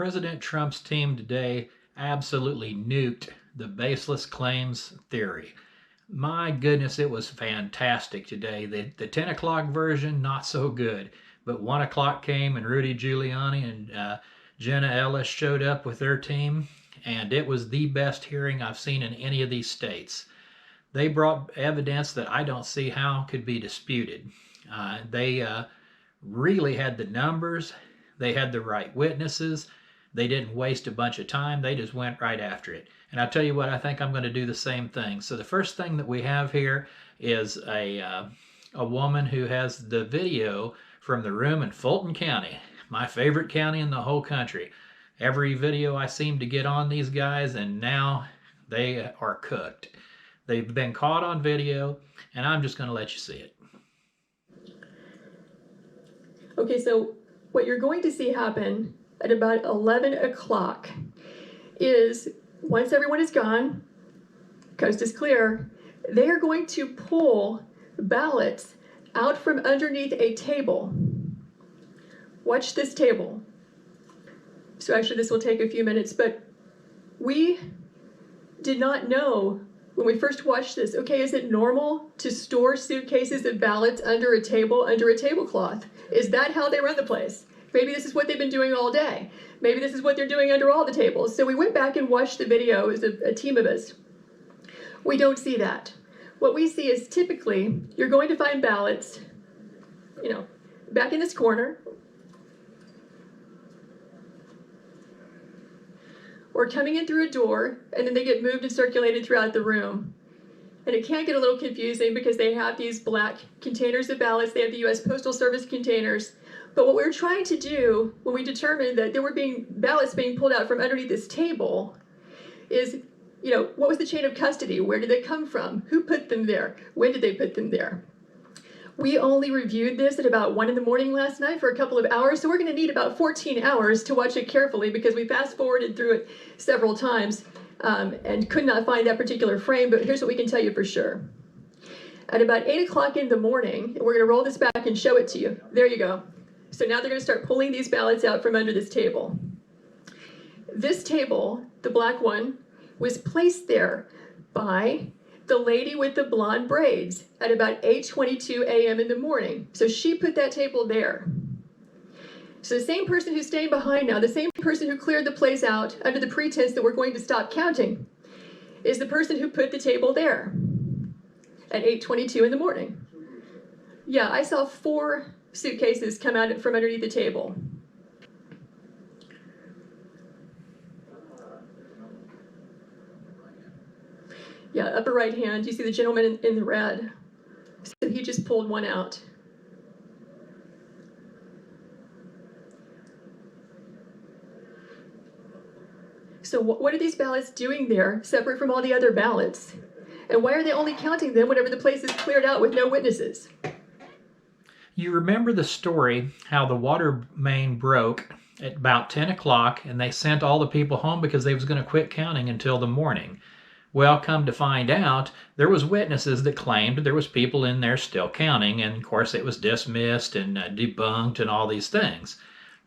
President Trump's team today absolutely nuked the baseless claims theory. My goodness, it was fantastic today. The 10 o'clock version, not so good. But 1 o'clock came and Rudy Giuliani and Jenna Ellis showed up with their team, and it was the best hearing I've seen in any of these states. They brought evidence that I don't see how could be disputed. They really had the numbers, they had the right witnesses, they didn't waste a bunch of time, they just went right after it. And I'll tell you what, I think I'm going to do the same thing. So the first thing that we have here is a woman who has the video from the room in Fulton County, my favorite county in the whole country. Every video I seem to get on these guys, and now they are cooked. They've been caught on video, and I'm just going to let you see it. Okay, so what you're going to see happen at about 11 o'clock is, once everyone is gone, coast is clear, they are going to pull ballots out from underneath a table. Watch this table. So actually this will take a few minutes, but we did not know when we first watched this, okay, is it normal to store suitcases of ballots under a table, under a tablecloth? Is that how they run the place? Maybe this is what they've been doing all day. Maybe this is what they're doing under all the tables. So we went back and watched the video as a team of us. We don't see that. What we see is typically you're going to find ballots, back in this corner, or coming in through a door, and then they get moved and circulated throughout the room. And it can get a little confusing because they have these black containers of ballots. They have the U.S. Postal Service containers. But what we were trying to do when we determined that there were ballots being pulled out from underneath this table is, what was the chain of custody? Where did they come from? Who put them there? When did they put them there? We only reviewed this at about 1 in the morning last night for a couple of hours, so we're going to need about 14 hours to watch it carefully because we fast forwarded through it several times and could not find that particular frame, but here's what we can tell you for sure. At about 8 o'clock in the morning, we're going to roll this back and show it to you. There you go. So now they're going to start pulling these ballots out from under this table. This table, the black one, was placed there by the lady with the blonde braids at about 8:22 a.m. in the morning. So she put that table there. So the same person who's staying behind now, the same person who cleared the place out under the pretense that we're going to stop counting, is the person who put the table there at 8:22 in the morning. Yeah, I saw 4 suitcases come out from underneath the table. Yeah, upper right hand, you see the gentleman in the red. So he just pulled one out. So what are these ballots doing there, separate from all the other ballots? And why are they only counting them whenever the place is cleared out with no witnesses? You remember the story, how the water main broke at about 10 o'clock and they sent all the people home because they was going to quit counting until the morning. Well, come to find out, there was witnesses that claimed there was people in there still counting, and of course it was dismissed and debunked and all these things.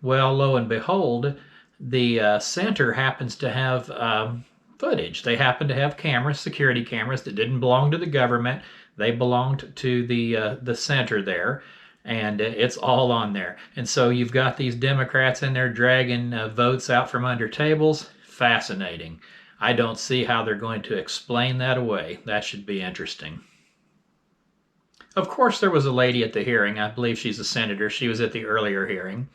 Well, lo and behold, the center happens to have footage. They happen to have cameras, security cameras that didn't belong to the government. They belonged to the center there, and it's all on there. And so you've got these Democrats in there dragging votes out from under tables. Fascinating. I don't see how they're going to explain that away. That should be interesting. Of course, there was a lady at the hearing. I believe she's a senator. She was at the earlier hearing.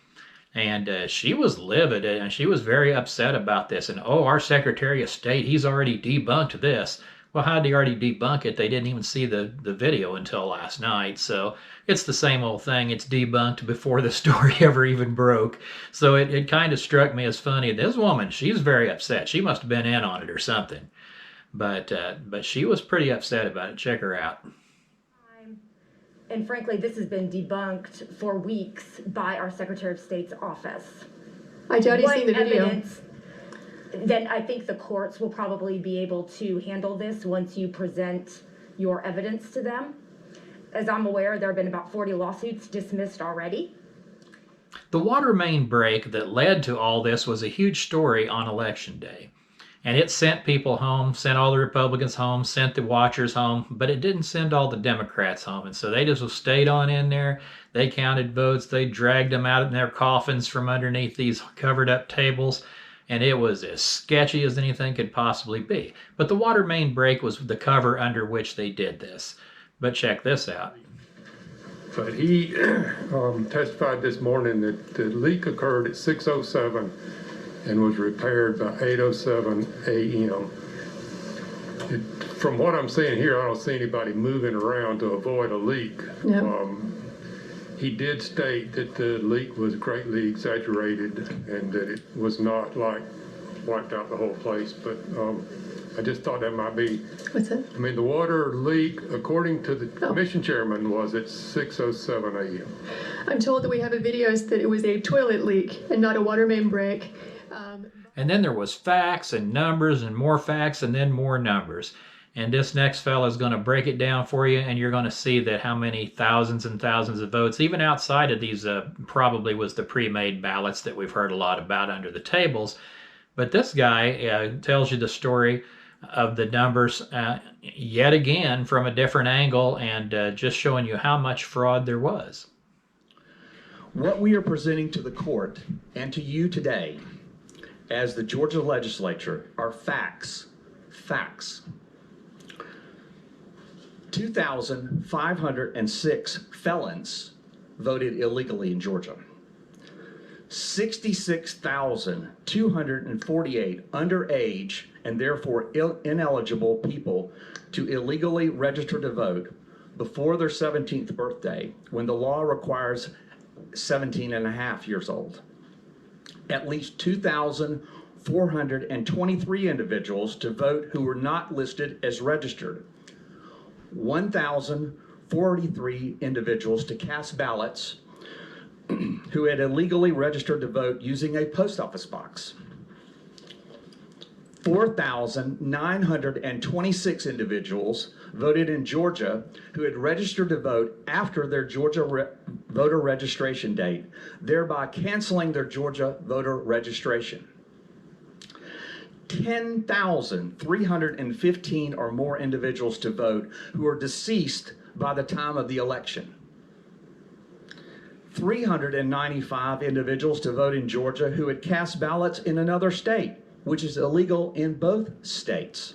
And she was livid, and she was very upset about this. And, oh, our Secretary of State, he's already debunked this. Well, how did he already debunk it? They didn't even see the video until last night. So it's the same old thing. It's debunked before the story ever even broke. So it kind of struck me as funny. This woman, she's very upset. She must have been in on it or something. But she was pretty upset about it. Check her out. And frankly, this has been debunked for weeks by our Secretary of State's office. I doubt he's seen the video. Then I think the courts will probably be able to handle this once you present your evidence to them. As I'm aware, there have been about 40 lawsuits dismissed already. The water main break that led to all this was a huge story on Election Day. And it sent people home, sent all the Republicans home, sent the watchers home, but it didn't send all the Democrats home. And so they just stayed on in there. They counted votes. They dragged them out in their coffins from underneath these covered up tables. And it was as sketchy as anything could possibly be. But the water main break was the cover under which they did this. But check this out. But he testified this morning that the leak occurred at 6:07 and was repaired by 8:07 a.m. From what I'm seeing here, I don't see anybody moving around to avoid a leak. No. He did state that the leak was greatly exaggerated and that it was not like wiped out the whole place, but I just thought that might be. What's that? I mean, the water leak, according to the commission chairman, was at 6:07 a.m. I'm told that we have a video that it was a toilet leak and not a water main break. And then there was facts and numbers and more facts and then more numbers. And this next fella is going to break it down for you, and you're going to see that how many thousands and thousands of votes, even outside of these, probably was the pre-made ballots that we've heard a lot about under the tables. But this guy tells you the story of the numbers yet again from a different angle, and just showing you how much fraud there was. What we are presenting to the court and to you today as the Georgia legislature are facts. Facts. 2,506 felons voted illegally in Georgia. 66,248 underage and therefore ineligible people to illegally register to vote before their 17th birthday, when the law requires 17 and a half years old. At least 2,423 individuals to vote who were not listed as registered. 1,043 individuals to cast ballots who had illegally registered to vote using a post office box. 4,926 individuals voted in Georgia who had registered to vote after their Georgia voter registration date, thereby canceling their Georgia voter registration. 10,315 or more individuals to vote who are deceased by the time of the election. 395 individuals to vote in Georgia who had cast ballots in another state, which is illegal in both states.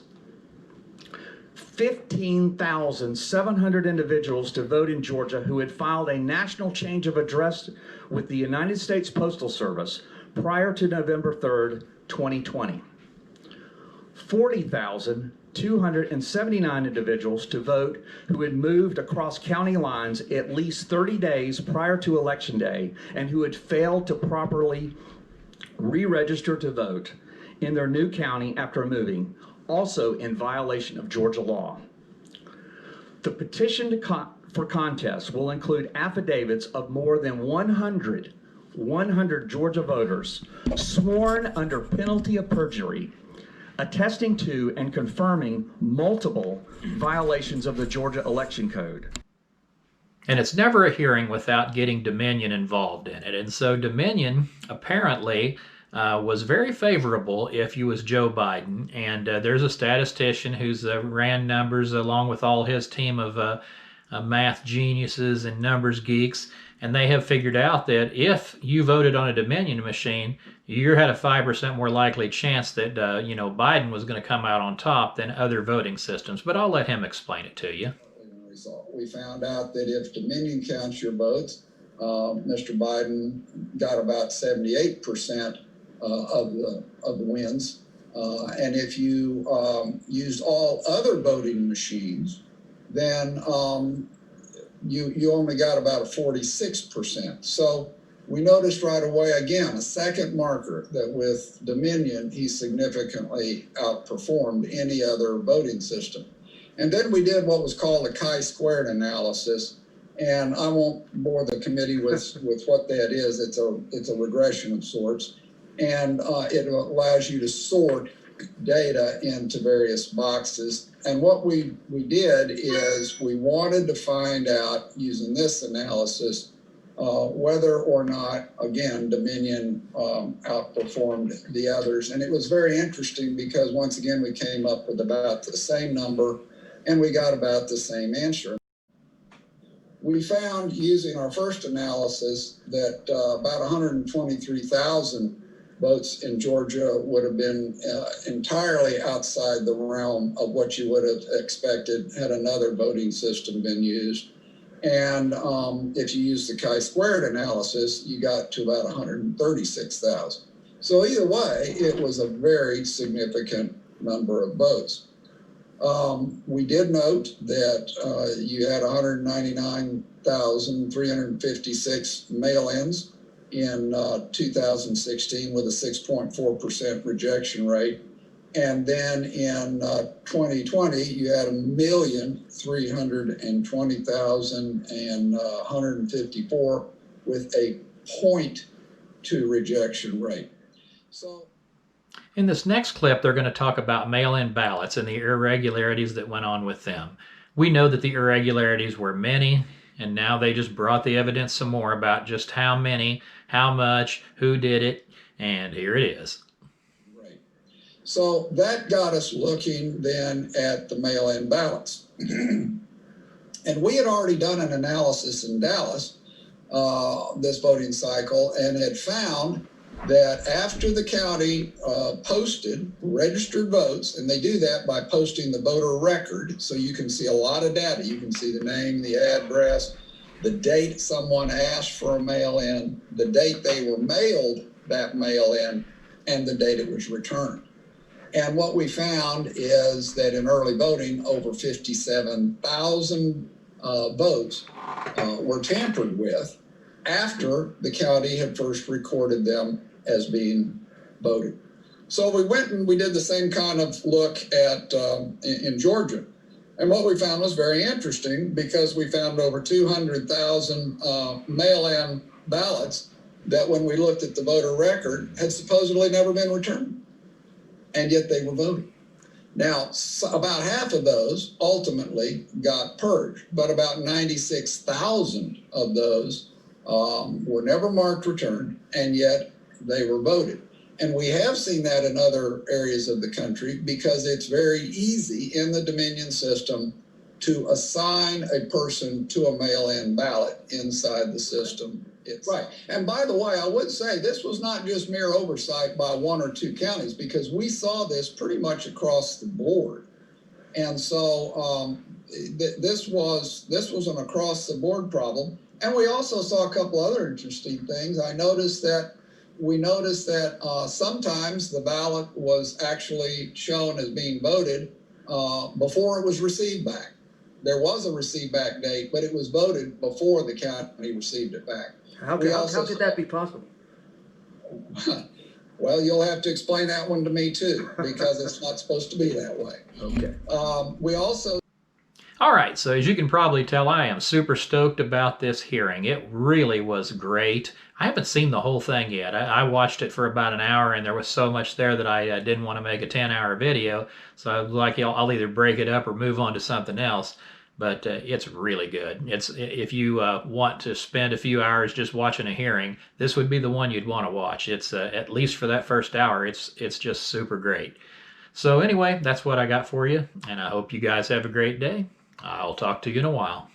15,700 individuals to vote in Georgia who had filed a national change of address with the United States Postal Service prior to November 3rd, 2020. 40,279 individuals to vote who had moved across county lines at least 30 days prior to Election Day and who had failed to properly re-register to vote in their new county after moving, also in violation of Georgia law. The petition for contest will include affidavits of more than 100 Georgia voters sworn under penalty of perjury, attesting to and confirming multiple violations of the Georgia Election Code. And it's never a hearing without getting Dominion involved in it. And so Dominion apparently was very favorable if you was Joe Biden. And there's a statistician who's ran numbers along with all his team of math geniuses and numbers geeks. And they have figured out that if you voted on a Dominion machine, you had a 5% more likely chance that Biden was going to come out on top than other voting systems. But I'll let him explain it to you. We found out that if Dominion counts your votes, Mr. Biden got about 78% of the wins, and if you used all other voting machines, then you only got about a 46%. So we noticed right away, again, a second marker that with Dominion, he significantly outperformed any other voting system. And then we did what was called a chi-squared analysis, and I won't bore the committee with what that is. It's a regression of sorts, and it allows you to sort data into various boxes. And what we did is we wanted to find out, using this analysis, whether or not, again, Dominion outperformed the others. And it was very interesting because once again, we came up with about the same number and we got about the same answer. We found using our first analysis that about 123,000 votes in Georgia would have been entirely outside the realm of what you would have expected had another voting system been used. And if you use the chi-squared analysis, you got to about 136,000. So either way, it was a very significant number of votes. We did note that you had 199,356 mail-ins in 2016 with a 6.4% rejection rate. And then in 2020, you had 1,320,154 with a 0.2 rejection rate. So, in this next clip, they're going to talk about mail-in ballots and the irregularities that went on with them. We know that the irregularities were many, and now they just brought the evidence some more about just how many, how much, who did it, and here it is. So that got us looking then at the mail-in ballots. And we had already done an analysis in Dallas this voting cycle and had found that after the county posted registered votes, and they do that by posting the voter record, so you can see a lot of data. You can see the name, the address, the date someone asked for a mail-in, the date they were mailed that mail-in, and the date it was returned. And what we found is that in early voting, over 57,000 votes were tampered with after the county had first recorded them as being voted. So we went and we did the same kind of look at in Georgia. And what we found was very interesting because we found over 200,000 mail-in ballots that when we looked at the voter record had supposedly never been returned. And yet they were voted. Now, about half of those ultimately got purged, but about 96,000 of those were never marked returned, and yet they were voted. And we have seen that in other areas of the country because it's very easy in the Dominion system to assign a person to a mail-in ballot inside the system. Right. And by the way, I would say this was not just mere oversight by one or two counties because we saw this pretty much across the board. And so this was an across the board problem. And we also saw a couple other interesting things. We noticed that sometimes the ballot was actually shown as being voted before it was received back. There was a receive back date, but it was voted before the county received it back. How could that be possible? Well, you'll have to explain that one to me too, because it's not supposed to be that way. Okay. We also... All right, so as you can probably tell, I am super stoked about this hearing. It really was great. I haven't seen the whole thing yet. I watched it for about an hour, and there was so much there that I didn't want to make a 10-hour video. So I was like, I'll either break it up or move on to something else. But it's really good. If you want to spend a few hours just watching a hearing, this would be the one you'd want to watch. It's at least for that first hour, it's just super great. So anyway, that's what I got for you, and I hope you guys have a great day. I'll talk to you in a while.